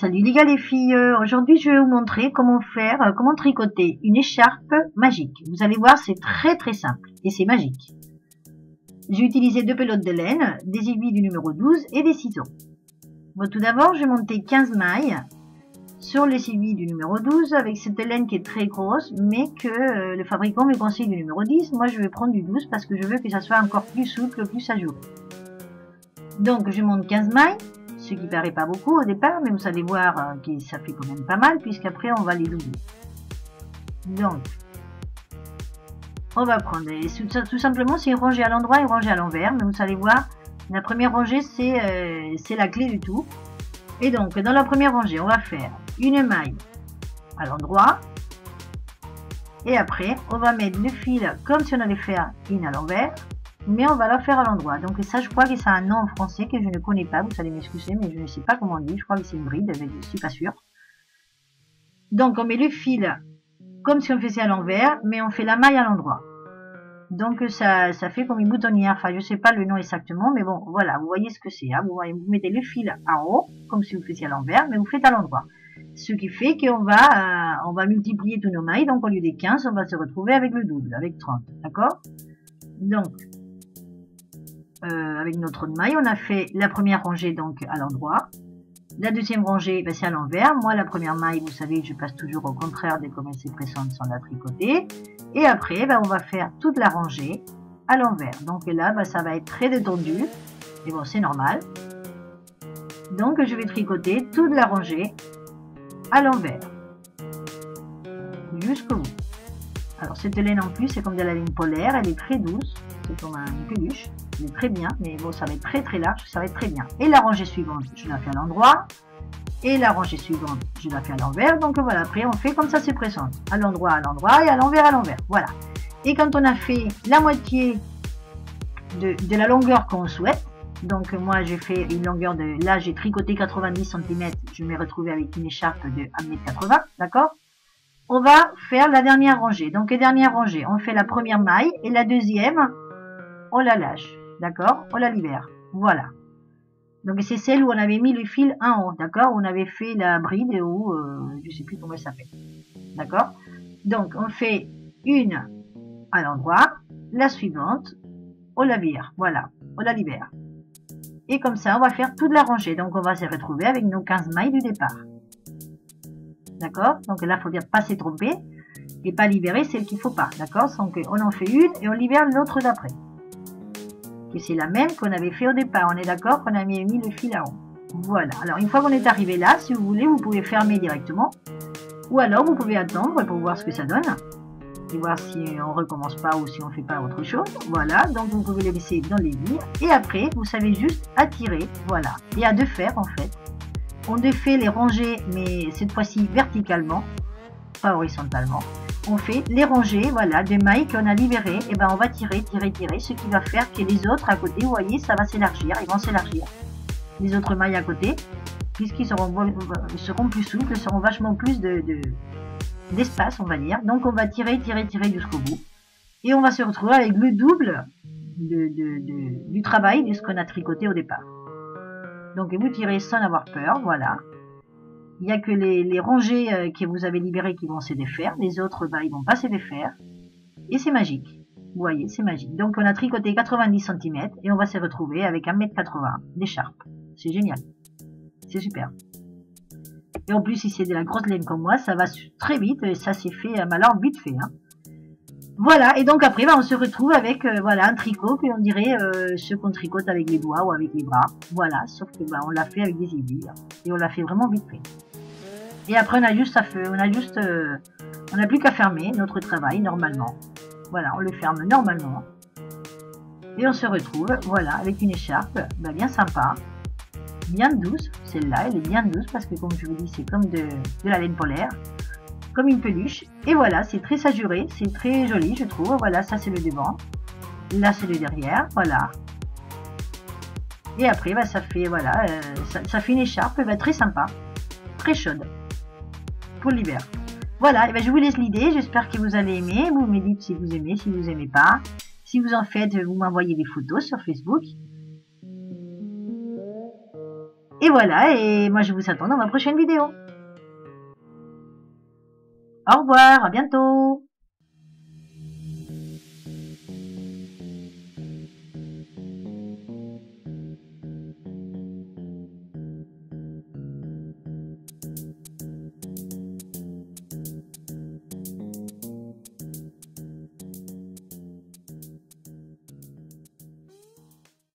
Salut les gars les filles, aujourd'hui je vais vous montrer comment comment tricoter une écharpe magique. Vous allez voir, c'est très simple et c'est magique. J'ai utilisé 2 pelotes de laine, des aiguilles du numéro 12 et des ciseaux. Bon, tout d'abord, j'ai monté 15 mailles sur les aiguilles du numéro 12 avec cette laine qui est très grosse, mais que le fabricant me conseille du numéro 10. Moi, je vais prendre du 12 parce que je veux que ça soit encore plus souple, plus à jour. Donc, je monte 15 mailles. Ce qui paraît pas beaucoup au départ, mais vous allez voir que ça fait quand même pas mal, puisqu'après on va les doubler. Donc, on va prendre, tout simplement c'est une rangée à l'endroit et une rangée à l'envers, mais vous allez voir, la première rangée c'est la clé du tout. Et donc, dans la première rangée, on va faire une maille à l'endroit, et après, on va mettre le fil comme si on allait faire une à l'envers, mais on va la faire à l'endroit. Donc ça, je crois que c'est un nom en français que je ne connais pas, vous allez m'excuser, mais je ne sais pas comment on dit, je crois que c'est une bride, mais je suis pas sûre. Donc on met le fil comme si on faisait à l'envers, mais on fait la maille à l'endroit. Donc ça fait comme une boutonnière, enfin je sais pas le nom exactement, mais bon, voilà, vous voyez ce que c'est, hein. Vous mettez le fil en haut, comme si vous faisiez à l'envers, mais vous faites à l'endroit. Ce qui fait qu'on va multiplier tous nos mailles, donc au lieu des 15, on va se retrouver avec le double, avec 30, d'accord? Donc, avec notre maille, on a fait la première rangée donc à l'endroit, la deuxième rangée ben, c'est à l'envers. Moi la première maille, vous savez, je passe toujours au contraire de comme elle s'est pressante sans la tricoter, et après ben, on va faire toute la rangée à l'envers. Donc là ben, ça va être très détendu, et bon c'est normal. Donc je vais tricoter toute la rangée à l'envers jusqu'au bout. Alors cette laine en plus c'est comme de la laine polaire, elle est très douce, c'est comme une peluche. C'est très bien, mais bon, ça va être très large, ça va être très bien. Et la rangée suivante, je la fais à l'endroit. Et la rangée suivante, je la fais à l'envers. Donc voilà, après on fait comme ça, c'est pressant. À l'endroit et à l'envers, voilà. Et quand on a fait la moitié de la longueur qu'on souhaite, donc moi j'ai fait une longueur de, là j'ai tricoté 90 cm, je me retrouvé avec une écharpe de 1,80 m, d'accord? On va faire la dernière rangée. Donc les dernières rangées, on fait la première maille et la deuxième, on la lâche. D'accord, on la libère, voilà. Donc c'est celle où on avait mis le fil en haut, d'accord, où on avait fait la bride ou je sais plus comment elle s'appelle, d'accord. Donc on fait une à l'endroit, la suivante, on la vire, voilà, on la libère. Et comme ça on va faire toute la rangée, donc on va se retrouver avec nos 15 mailles du départ. D'accord, donc là il faut bien pas se tromper et pas libérer celle qu'il faut pas, d'accord. Donc on en fait une et on libère l'autre d'après. C'est la même qu'on avait fait au départ, on est d'accord qu'on a mis le fil en haut. Voilà, alors une fois qu'on est arrivé là, si vous voulez, vous pouvez fermer directement, ou alors vous pouvez attendre pour voir ce que ça donne, et voir si on recommence pas ou si on fait pas autre chose. Voilà, donc vous pouvez les laisser dans les vires, et après, vous savez juste attirer, voilà. Il y a deux fers en fait. On défait les rangées, mais cette fois-ci verticalement, pas horizontalement. On fait les rangées, voilà, des mailles qu'on a libérées, et ben on va tirer, ce qui va faire que les autres à côté, vous voyez, ça va s'élargir, ils vont s'élargir. Les autres mailles à côté, puisqu'ils seront plus souples, seront vachement plus d'espace, on va dire. Donc on va tirer jusqu'au bout. Et on va se retrouver avec le double du travail de ce qu'on a tricoté au départ. Donc vous tirez sans avoir peur, voilà. Il n'y a que les rangées que vous avez libérées qui vont se défaire. Les autres, bah, ils vont pas se défaire. Et c'est magique. Vous voyez, c'est magique. Donc, on a tricoté 90 cm et on va se retrouver avec 1,80 m d'écharpe. C'est génial. C'est super. Et en plus, si c'est de la grosse laine comme moi, ça va très vite et ça s'est fait, alors vite fait. Hein. Voilà. Et donc après, bah, on se retrouve avec voilà, un tricot que on dirait ce qu'on tricote avec les doigts ou avec les bras. Voilà. Sauf que bah, on l'a fait avec des aiguilles. Et on l'a fait vraiment vite fait. Et après, on n'a plus qu'à fermer notre travail normalement. Voilà, on le ferme normalement. Et on se retrouve, voilà, avec une écharpe bah, bien sympa, bien douce. Celle-là, elle est bien douce parce que, comme je vous dis, c'est comme de la laine polaire, comme une peluche. Et voilà, c'est très ajouré, c'est très joli, je trouve. Voilà, ça c'est le devant. Là, c'est le derrière, voilà. Et après, bah, ça fait, voilà, ça fait une écharpe bah, très sympa, très chaude. Pour l'hiver. Voilà, et ben je vous laisse l'idée, j'espère que vous allez aimer, vous me dites si vous aimez, si vous aimez pas. Si vous en faites, vous m'envoyez des photos sur Facebook. Et voilà, et moi je vous attends dans ma prochaine vidéo. Au revoir, à bientôt.